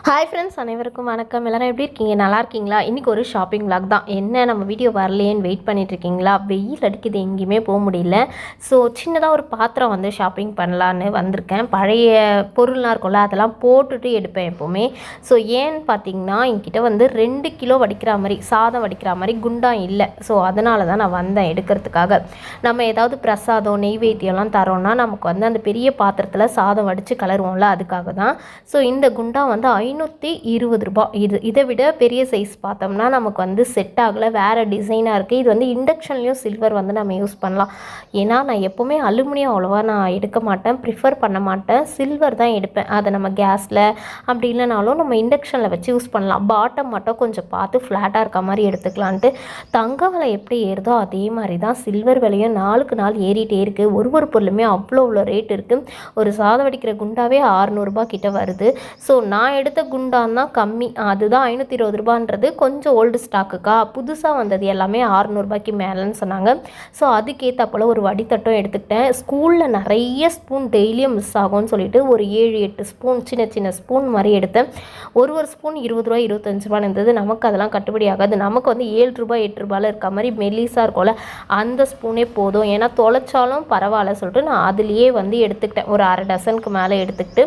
Hi friends, அனைவருக்கும் வணக்கம். எல்லோரும் எப்படி இருக்கீங்க? நல்லா இருக்கீங்களா? இன்றைக்கி ஒரு ஷாப்பிங் விளாக் தான். என்ன நம்ம வீடியோ வரலையேன்னு வெயிட் பண்ணிட்டுருக்கீங்களா? வெயில் அடிக்குது, எங்கேயுமே போக முடியல. ஸோ சின்னதாக ஒரு பாத்திரம் வந்து ஷாப்பிங் பண்ணலான்னு வந்திருக்கேன். பழைய பொருள்லாம் இருக்கும்ல, அதெல்லாம் போட்டுட்டு எடுப்பேன் எப்போவுமே. ஸோ ஏன்னு பார்த்தீங்கன்னா, என்கிட்ட வந்து 2 கிலோ வடிக்கிற மாதிரி, சாதம் வடிக்கிற மாதிரி குண்டான் இல்லை. ஸோ அதனால தான் நான் வந்தேன் எடுக்கிறதுக்காக. நம்ம ஏதாவது பிரசாதம் நெய்வேத்தியம்லாம் தரோன்னா நமக்கு வந்து அந்த பெரிய பாத்திரத்தில் சாதம் வடித்து கலருவோம்ல, அதுக்காக தான். ஸோ இந்த குண்டா வந்து 520 ரூபாய். இதை விட பெரிய சைஸ் பார்த்தோம்னா நமக்கு வந்து செட் ஆகலை, வேறு டிசைனாக இருக்குது. இது வந்து இண்டக்ஷன்லேயும் சில்வர் வந்து நம்ம யூஸ் பண்ணலாம். ஏன்னா நான் எப்போவுமே அலுமினியம் அவ்வளோவா நான் எடுக்க மாட்டேன், ப்ரிஃபர் பண்ண மாட்டேன். சில்வர் தான் எடுப்பேன். அதை நம்ம கேஸில் அப்படி இல்லைனாலும் நம்ம இண்டக்ஷனில் வச்சு யூஸ் பண்ணலாம். பாட்டம் மட்டும் கொஞ்சம் பார்த்து ஃப்ளாட்டாக இருக்க மாதிரி எடுத்துக்கலான்ட்டு. தங்க விலை எப்படி ஏறுதோ அதே மாதிரி தான் சில்வர் விலையும் நாளுக்கு நாள் ஏறிட்டே இருக்குது. ஒரு பொருளுமே அவ்வளோ ரேட் இருக்குது. ஒரு சாதம் வடிக்கிற குண்டாவே 600 ரூபாய் கிட்ட வருது. ஸோ நான் எடுத்த குண்டான் தான் கம்மி, அதுதான் 520 ரூபான்றது. கொஞ்சம் ஓல்டு ஸ்டாக்குக்கா, புதுசாக வந்தது எல்லாமே 600 ரூபாய்க்கு மேலேன்னு சொன்னாங்க. ஸோ அதுக்கேற்ற ஒரு வடித்தட்டும் எடுத்துக்கிட்டேன். ஸ்கூலில் நிறைய ஸ்பூன் டெய்லியும் மிஸ் ஆகும்னு சொல்லிட்டு ஒரு 7-8 ஸ்பூன் சின்ன ஸ்பூன் மாதிரி எடுத்தேன். ஒரு ஸ்பூன் 20 ரூபா 25 ரூபான்னு இருந்தது. நமக்கு அதெல்லாம் கட்டுப்படி ஆகாது. நமக்கு வந்து 7 ரூபாய் 8 ரூபாயில் இருக்க மாதிரி மெல்லிஸாக இருக்கும்ல, அந்த ஸ்பூனே போதும். ஏன்னா தொலைச்சாலும் பரவாயில்ல சொல்லிட்டு நான் அதுலேயே வந்து எடுத்துக்கிட்டேன். ஒரு அரை டசனுக்கு மேலே எடுத்துக்கிட்டு,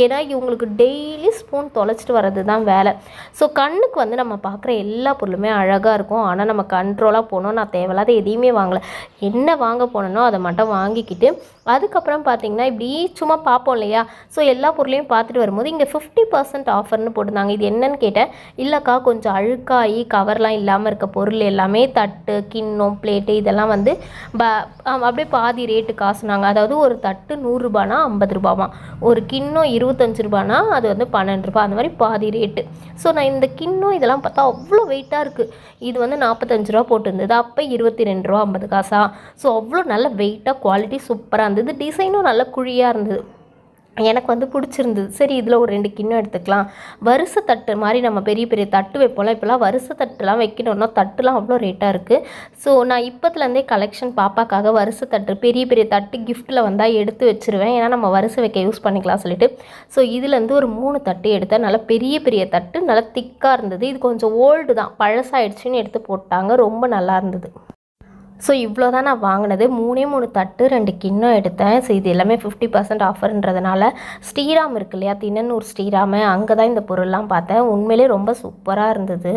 ஏன்னா இவங்களுக்கு டெய்லி ஸ்பூன் தொலைச்சிட்டு வர்றது தான் வேலை. ஸோ கண்ணுக்கு வந்து நம்ம பார்க்குற எல்லா பொருளுமே அழகாக இருக்கும். ஆனால் நம்ம கண்ட்ரோலாக போனோம். நான் தேவையில்லாத எதையுமே வாங்கலை. என்ன வாங்க போனோன்னோ அதை மட்டும் வாங்கிக்கிட்டு, அதுக்கப்புறம் பார்த்திங்கன்னா இப்படி சும்மா பார்ப்போம் இல்லையா. ஸோ எல்லா பொருளையும் பார்த்துட்டு வரும்போது இங்கே 50% ஆஃபர்னு போட்டிருந்தாங்க. இது என்னன்னு கேட்டேன். இல்லைக்கா, கொஞ்சம் அழுக்காகி கவர்லாம் இல்லாமல் இருக்க பொருள் எல்லாமே, தட்டு கிண்ணம் பிளேட்டு இதெல்லாம் வந்து அப்படியே பாதி ரேட்டு காசுனாங்க. அதாவது ஒரு தட்டு 100 ரூபானா 50 ரூபாவாம், ஒரு கிண்ணம் 25 ரூபானா அது வந்து 12 ரூபா, அந்த மாதிரி பாதி ரேட்டு. ஸோ நான் இந்த கிண்ணம் இதெல்லாம் பார்த்தா அவ்வளோ வெயிட்டாக இருக்குது. இது வந்து 45 ரூபா போட்டிருந்தது, அப்போ 22 ரூபா 50 காசா. ஸோ அவ்வளோ நல்ல வெயிட்டாக, குவாலிட்டி சூப்பராக இருந்தது. டிசைனும் நல்ல குழியாக இருந்தது, எனக்கு வந்து பிடிச்சிருந்தது. சரி, இதில் ஒரு 2 கிண்ணம் எடுத்துக்கலாம். வரிசை தட்டு மாதிரி நம்ம பெரிய தட்டு வைப்போம்ல, இப்போலாம் வரிசை தட்டுலாம் வைக்கணும்னா தட்டுலாம் அவ்வளோ ரேட்டாக இருக்குது. ஸோ நான் இப்போத்துலேருந்தே கலெக்ஷன் பாப்பாக்காக வரிசை தட்டு, பெரிய தட்டு கிஃப்ட்டில் வந்தால் எடுத்து வச்சுருவேன். ஏன்னா நம்ம வரிசை வைக்க யூஸ் பண்ணிக்கலாம் சொல்லிட்டு. ஸோ இதுலேருந்து ஒரு 3 தட்டு எடுத்தேன். நல்லா பெரிய தட்டு, நல்லா திக்காக இருந்தது. இது கொஞ்சம் ஓல்டு தான், பழசாயிடுச்சுன்னு எடுத்து போட்டாங்க. ரொம்ப நல்லா இருந்தது. ஸோ இவ்வளோ தான் நான் வாங்கினது. 3 தட்டு 2 கிண்ணம் எடுத்தேன். ஸோ இது எல்லாமே 50% ஆஃபர்ன்றதுனால ஸ்ரீராம் இருக்கு இல்லையா, திண்ணனூர் ஸ்ரீராம், அங்கே தான் இந்த பொருள்லாம் பார்த்தேன். உண்மையிலே ரொம்ப சூப்பராக இருந்தது.